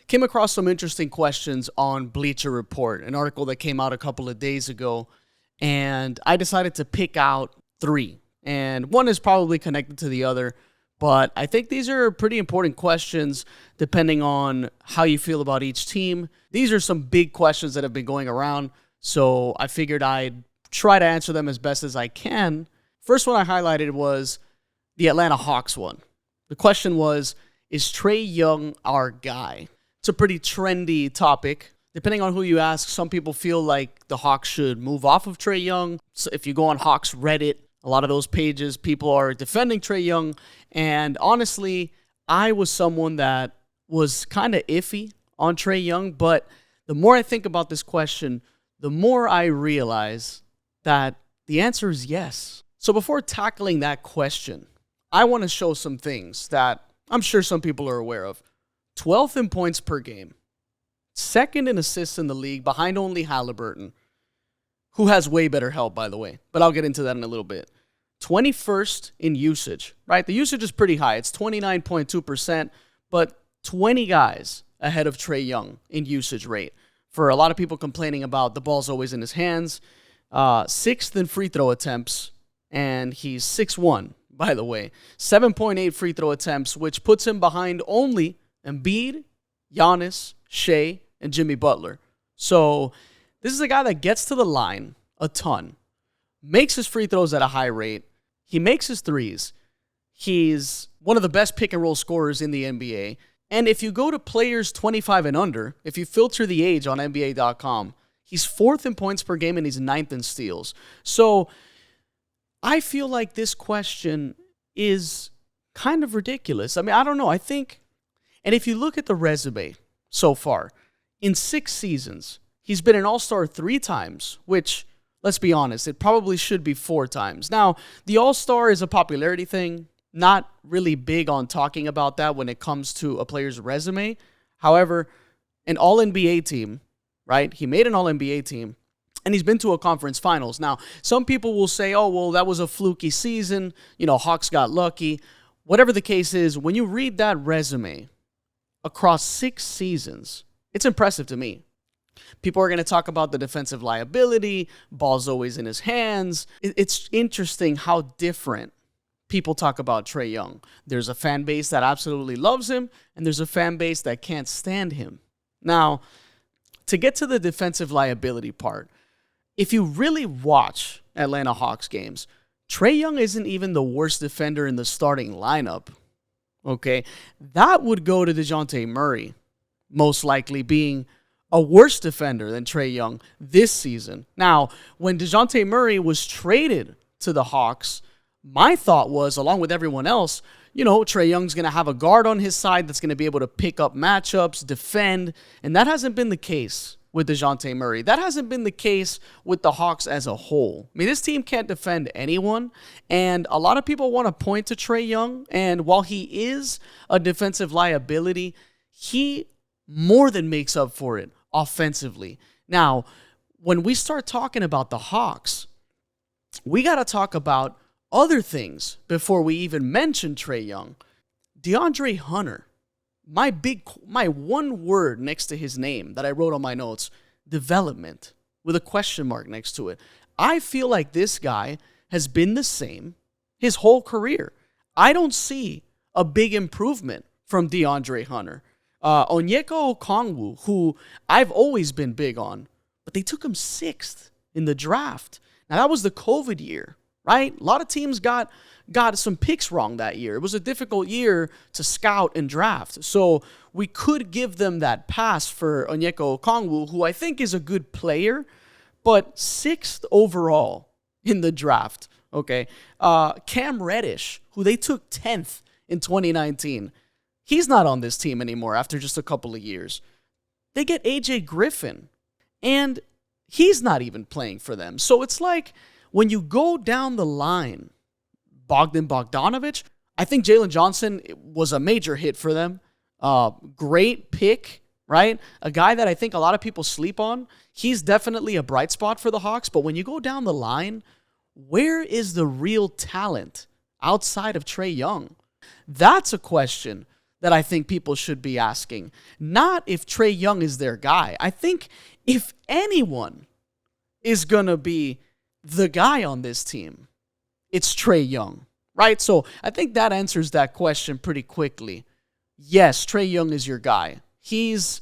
came across some interesting questions on Bleacher Report, an article that came out a couple of days ago, and I decided to pick out 3. And one is probably connected to the other, but I think these are pretty important questions depending on how you feel about each team. These are some big questions that have been going around, so I figured I'd try to answer them as best as I can. First one I highlighted was the Atlanta Hawks one. The question was, is Trae Young our guy? It's a pretty trendy topic. Depending on who you ask, some people feel like the Hawks should move off of Trae Young. So if you go on Hawks Reddit, a lot of those pages, people are defending Trae Young. And honestly, I was someone that was kind of iffy on Trae Young. But the more I think about this question, the more I realize that the answer is yes. So before tackling that question, I want to show some things that I'm sure some people are aware of. 12th in points per game. 2nd in assists in the league, behind only Halliburton, who has way better help, by the way. But I'll get into that in a little bit. 21st in usage, right? The usage is pretty high. It's 29.2%, but 20 guys ahead of Trae Young in usage rate. For a lot of people complaining about the ball's always in his hands. 6th in free throw attempts, and he's 6'1", by the way. 7.8 free throw attempts, which puts him behind only Embiid, Giannis, Shea, and Jimmy Butler. So this is a guy that gets to the line a ton, makes his free throws at a high rate. He makes his threes. He's one of the best pick and roll scorers in the NBA. And if you go to players 25 and under, if you filter the age on NBA.com, he's 4th in points per game and he's 9th in steals. So I feel like this question is kind of ridiculous. I mean, I don't know. I think, and if you look at the resume so far, in 6 seasons, he's been an All-Star 3 times, which, let's be honest, it probably should be 4 times. Now, the All-Star is a popularity thing. Not really big on talking about that when it comes to a player's resume. However, an All-NBA team, right? He made an All-NBA team, and he's been to a conference finals. Now, some people will say, oh, well, that was a fluky season. You know, Hawks got lucky. Whatever the case is, when you read that resume across 6 seasons, it's impressive to me. People are going to talk about the defensive liability, ball's always in his hands. It's interesting how different people talk about Trae Young. There's a fan base that absolutely loves him, and there's a fan base that can't stand him. Now, to get to the defensive liability part, if you really watch Atlanta Hawks games, Trae Young isn't even the worst defender in the starting lineup. Okay? That would go to DeJounte Murray, most likely being a worse defender than Trae Young this season. Now, when DeJounte Murray was traded to the Hawks, my thought was, along with everyone else, you know, Trae Young's going to have a guard on his side that's going to be able to pick up matchups, defend, and that hasn't been the case with DeJounte Murray. That hasn't been the case with the Hawks as a whole. I mean, this team can't defend anyone, and a lot of people want to point to Trae Young, and while he is a defensive liability, he more than makes up for it offensively. Now, when we start talking about the Hawks, we got to talk about other things before we even mention Trae Young. DeAndre Hunter, my one word next to his name that I wrote on my notes, development, with a question mark next to it. I feel like this guy has been the same his whole career. I don't see a big improvement from DeAndre Hunter. Onyeka Okongwu, who I've always been big on, but they took him 6th in the draft. Now, that was the COVID year, right? A lot of teams got some picks wrong that year. It was a difficult year to scout and draft. So we could give them that pass for Onyeka Okongwu, who I think is a good player, but 6th overall in the draft, okay? Cam Reddish, who they took 10th in 2019, he's not on this team anymore after just a couple of years. They get AJ Griffin, and he's not even playing for them. So it's like when you go down the line, Bogdan Bogdanović, I think Jalen Johnson was a major hit for them. Great pick, right? A guy that I think a lot of people sleep on. He's definitely a bright spot for the Hawks. But when you go down the line, where is the real talent outside of Trae Young? That's a question that I think people should be asking. Not if Trae Young is their guy. I think if anyone is going to be the guy on this team, it's Trae Young, right? So I think that answers that question pretty quickly. Yes, Trae Young is your guy. He's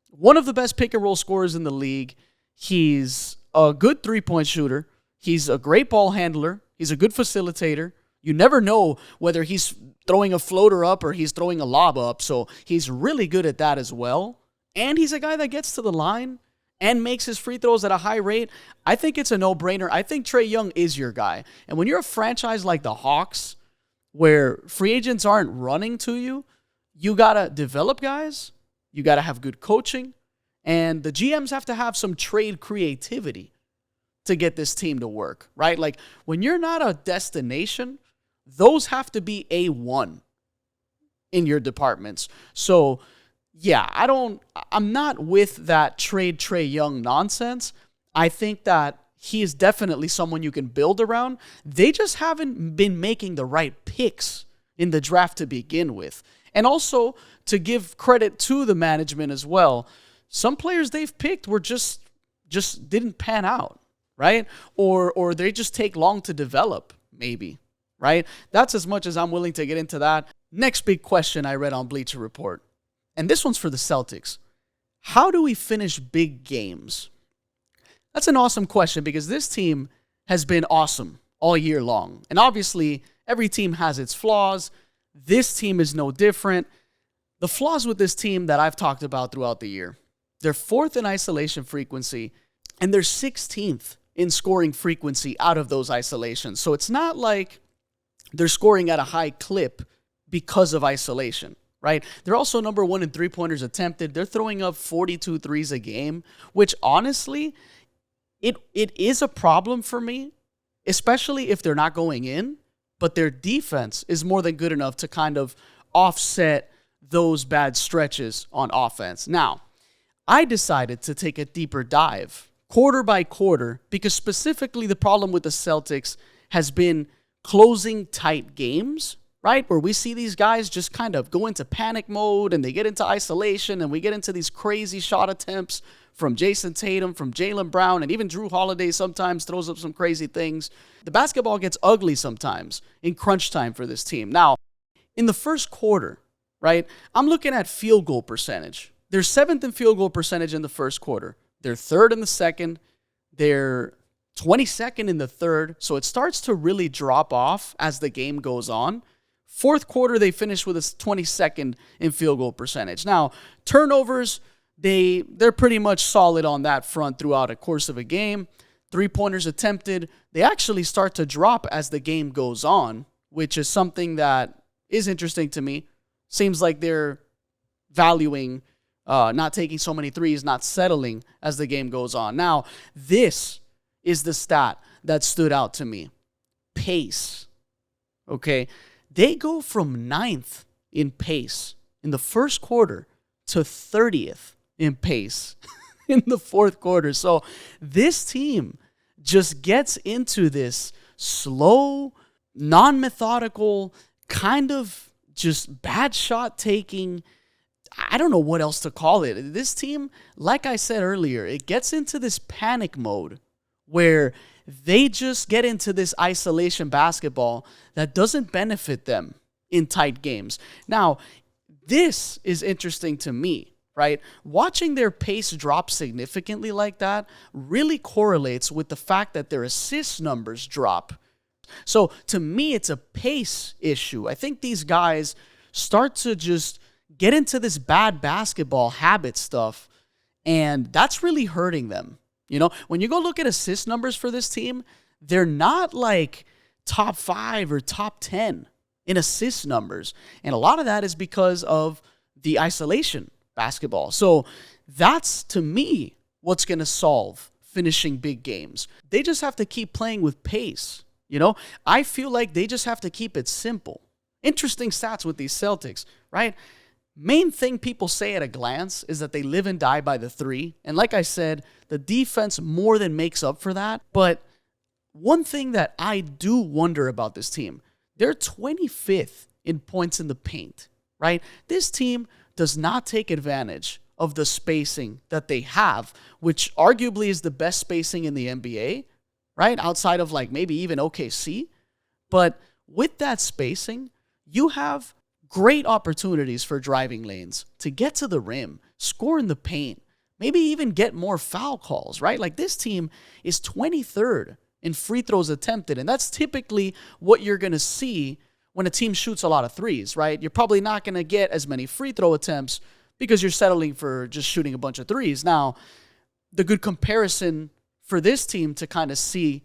one of the best pick and roll scorers in the league. He's a good three-point shooter. He's a great ball handler. He's a good facilitator. You never know whether he's throwing a floater up or he's throwing a lob up. So he's really good at that as well. And he's a guy that gets to the line and makes his free throws at a high rate. I think it's a no-brainer. I think Trae Young is your guy. And when you're a franchise like the Hawks, where free agents aren't running to you, you got to develop guys. You got to have good coaching. And the GMs have to have some trade creativity to get this team to work, right? Like, when you're not a destination, those have to be A1 in your departments. So, yeah, I'm not with that trade Trae Young nonsense. I think that he is definitely someone you can build around. They just haven't been making the right picks in the draft to begin with. And also, to give credit to the management as well, some players they've picked were just didn't pan out, right? Or they just take long to develop, maybe, right? That's as much as I'm willing to get into that. Next big question I read on Bleacher Report, and this one's for the Celtics. How do we finish big games? That's an awesome question because this team has been awesome all year long. And obviously, every team has its flaws. This team is no different. The flaws with this team that I've talked about throughout the year, they're 4th in isolation frequency, and they're 16th in scoring frequency out of those isolations. So it's not like they're scoring at a high clip because of isolation, right? They're also number 1 in three-pointers attempted. They're throwing up 42 threes a game, which honestly, it is a problem for me, especially if they're not going in, but their defense is more than good enough to kind of offset those bad stretches on offense. Now, I decided to take a deeper dive, quarter by quarter, because specifically the problem with the Celtics has been closing tight games, right? Where we see these guys just kind of go into panic mode and they get into isolation and we get into these crazy shot attempts from Jason Tatum, from Jaylen Brown, and even Drew Holiday sometimes throws up some crazy things. The basketball gets ugly sometimes in crunch time for this team. Now, in the first quarter, right, I'm looking at field goal percentage. They're 7th in field goal percentage in the first quarter. They're 3rd in the second. They're 22nd in the third. So it starts to really drop off as the game goes on. Fourth quarter, they finish with a 22nd in field goal percentage. Now, turnovers, they're pretty much solid on that front throughout the course of a game. Three-pointers attempted, they actually start to drop as the game goes on, which is something that is interesting to me. Seems like they're valuing not taking so many threes, not settling as the game goes on. Now, this is the stat that stood out to me. Pace. Okay? They go from 9th in pace in the first quarter to 30th in pace in the fourth quarter. So this team just gets into this slow, non-methodical, kind of just bad shot taking. I don't know what else to call it. This team, like I said earlier, it gets into this panic mode where they just get into this isolation basketball that doesn't benefit them in tight games. Now, this is interesting to me, right? Watching their pace drop significantly like that really correlates with the fact that their assist numbers drop. So to me, it's a pace issue. I think these guys start to just get into this bad basketball habit stuff, and that's really hurting them. You know, when you go look at assist numbers for this team, they're not like top 5 or top 10 in assist numbers. And a lot of that is because of the isolation basketball. So that's, to me, what's going to solve finishing big games. They just have to keep playing with pace. You know, I feel like they just have to keep it simple. Interesting stats with these Celtics, right? Main thing people say at a glance is that they live and die by the three. And like I said, the defense more than makes up for that. But one thing that I do wonder about this team, they're 25th in points in the paint right? This team does not take advantage of the spacing that they have, which arguably is the best spacing in the NBA, right? Outside of like maybe even OKC. But with that spacing, you have great opportunities for driving lanes to get to the rim, score in the paint, maybe even get more foul calls, right? Like this team is 23rd in free throws attempted, and that's typically what you're going to see when a team shoots a lot of threes, right? You're probably not going to get as many free throw attempts because you're settling for just shooting a bunch of threes. Now, the good comparison for this team to kind of see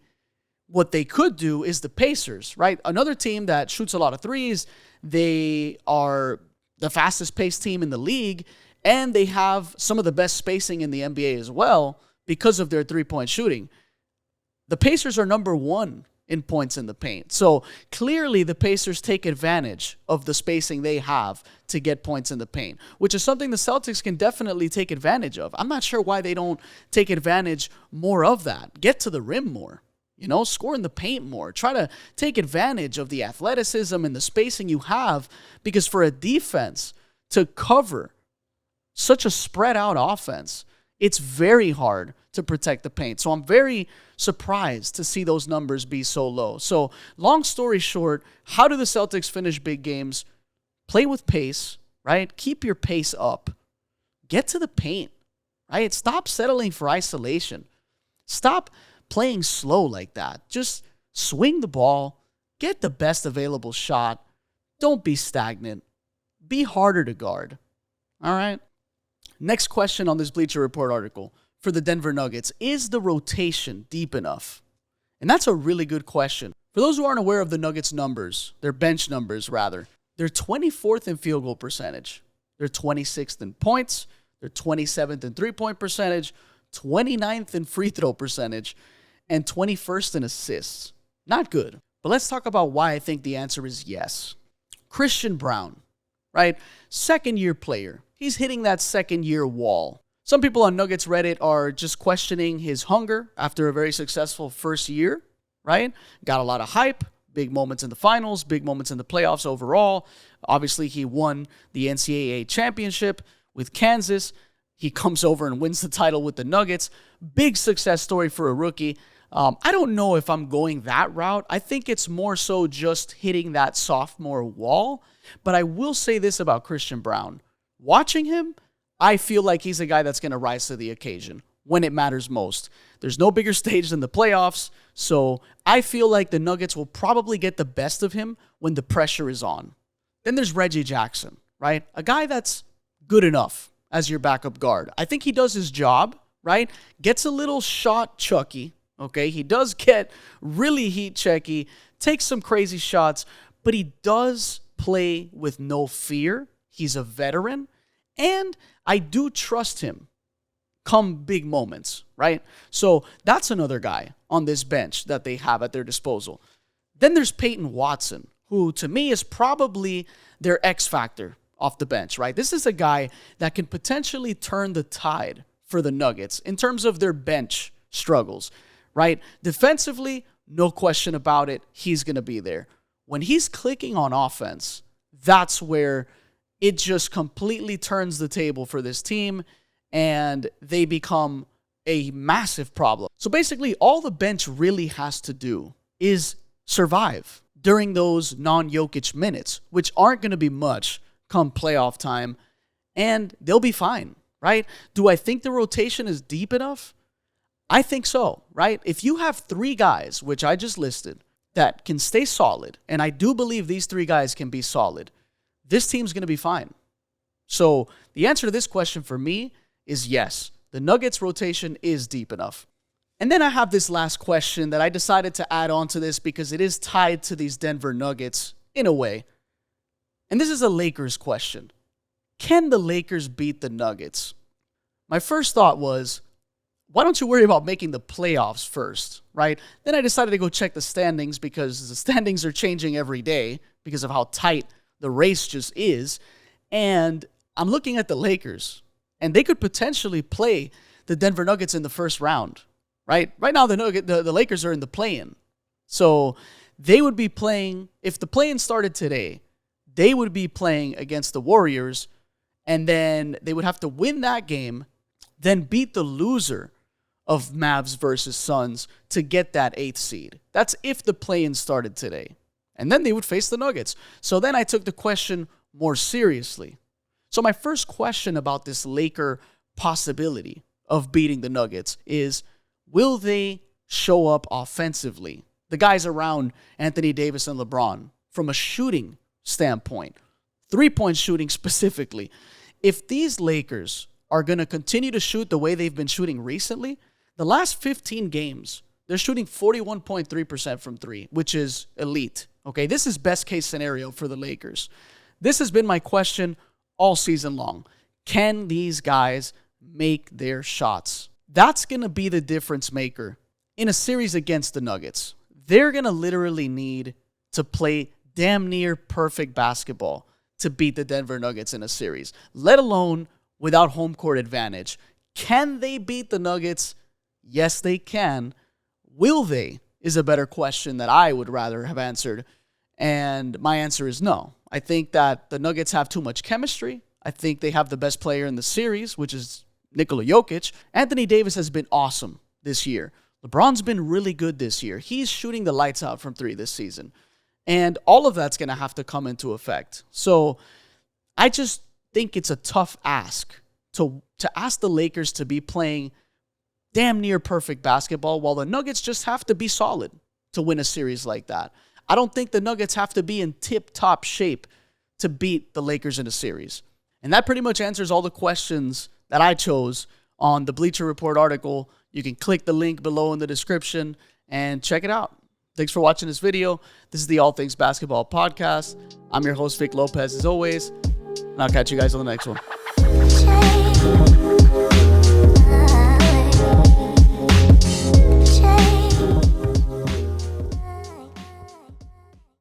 what they could do is the Pacers, right? Another team that shoots a lot of threes. They are the fastest paced team in the league, and they have some of the best spacing in the NBA as well because of their three-point shooting. The Pacers are number 1 in points in the paint. So clearly the Pacers take advantage of the spacing they have to get points in the paint, which is something the Celtics can definitely take advantage of. I'm not sure why they don't take advantage more of that. Get to the rim more. Score in the paint more. Try to take advantage of the athleticism and the spacing you have, because for a defense to cover such a spread out offense, it's very hard to protect the paint. So I'm very surprised to see those numbers be so low. So long story short, how do the Celtics finish big games? Play with pace, right? Keep your pace up. Get to the paint, right? Stop settling for isolation. Stop playing slow like that. Just swing the ball. Get the best available shot. Don't be stagnant. Be harder to guard. All right? Next question on this Bleacher Report article for the Denver Nuggets. Is the rotation deep enough? And that's a really good question. For those who aren't aware of the Nuggets numbers, their bench numbers rather, they're 24th in field goal percentage. They're 26th in points. They're 27th in three-point percentage, 29th in free throw percentage, and 21st in assists. Not good. But let's talk about why I think the answer is yes. Christian Braun, right? Second-year player. He's hitting that second-year wall. Some people on Nuggets Reddit are just questioning his hunger after a very successful first year, right? Got a lot of hype, big moments in the finals, big moments in the playoffs overall. Obviously, he won the NCAA championship with Kansas. He comes over and wins the title with the Nuggets. Big success story for a rookie. I don't know if I'm going that route. I think it's more so just hitting that sophomore wall. But I will say this about Christian Braun. Watching him, I feel like he's a guy that's going to rise to the occasion when it matters most. There's no bigger stage than the playoffs, so I feel like the Nuggets will probably get the best of him when the pressure is on. Then there's Reggie Jackson, right? A guy that's good enough as your backup guard. I think he does his job, right? Gets a little shot chucky, okay? He does get really heat checky, takes some crazy shots, but he does play with no fear. He's a veteran, and I do trust him come big moments, right? So that's another guy on this bench that they have at their disposal. Then there's Peyton Watson, who to me is probably their X factor off the bench, right? This is a guy that can potentially turn the tide for the Nuggets in terms of their bench struggles, right? Defensively, no question about it, he's going to be there. When he's clicking on offense, that's where it just completely turns the table for this team, and they become a massive problem. So basically, all the bench really has to do is survive during those non-Jokic minutes, which aren't going to be much come playoff time, and they'll be fine, right? Do I think the rotation is deep enough? I think so, right? If you have 3 guys, which I just listed, that can stay solid, and I do believe these 3 guys can be solid, this team's going to be fine. So the answer to this question for me is yes. The Nuggets rotation is deep enough. And then I have this last question that I decided to add on to this because it is tied to these Denver Nuggets in a way. And this is a Lakers question. Can the Lakers beat the Nuggets? My first thought was, why don't you worry about making the playoffs first, right? Then I decided to go check the standings because the standings are changing every day because of how tight the race just is. And I'm looking at the Lakers, and they could potentially play the Denver Nuggets in the first round, right? Right now, the Lakers are in the play-in. So they would be playing, if the play-in started today, they would be playing against the Warriors, and then they would have to win that game, then beat the loser of Mavs versus Suns to get that 8th seed. That's if the play-in started today. And then they would face the Nuggets. So then I took the question more seriously. So my first question about this Laker possibility of beating the Nuggets is, will they show up offensively? The guys around Anthony Davis and LeBron, from a shooting standpoint, 3-point shooting specifically. If these Lakers are going to continue to shoot the way they've been shooting recently, the last 15 games, they're shooting 41.3% from 3, which is elite. Okay, this is best case scenario for the Lakers. This has been my question all season long. Can these guys make their shots? That's going to be the difference maker in a series against the Nuggets. They're going to literally need to play damn near perfect basketball to beat the Denver Nuggets in a series, let alone without home court advantage. Can they beat the Nuggets? Yes, they can. Will they is a better question that I would rather have answered. And my answer is no. I think that the Nuggets have too much chemistry. I think they have the best player in the series, which is Nikola Jokic. Anthony Davis has been awesome this year. LeBron's been really good this year. He's shooting the lights out from 3 this season. And all of that's going to have to come into effect. So I just think it's a tough ask to ask the Lakers to be playing damn near perfect basketball while the Nuggets just have to be solid to win a series like that. I don't think the Nuggets have to be in tip-top shape to beat the Lakers in a series. And that pretty much answers all the questions that I chose on the Bleacher Report article. You can click the link below in the description and check it out. Thanks for watching this video. This is the All Things Basketball Podcast. I'm your host, Vic Lopez, as always, and I'll catch you guys on the next one.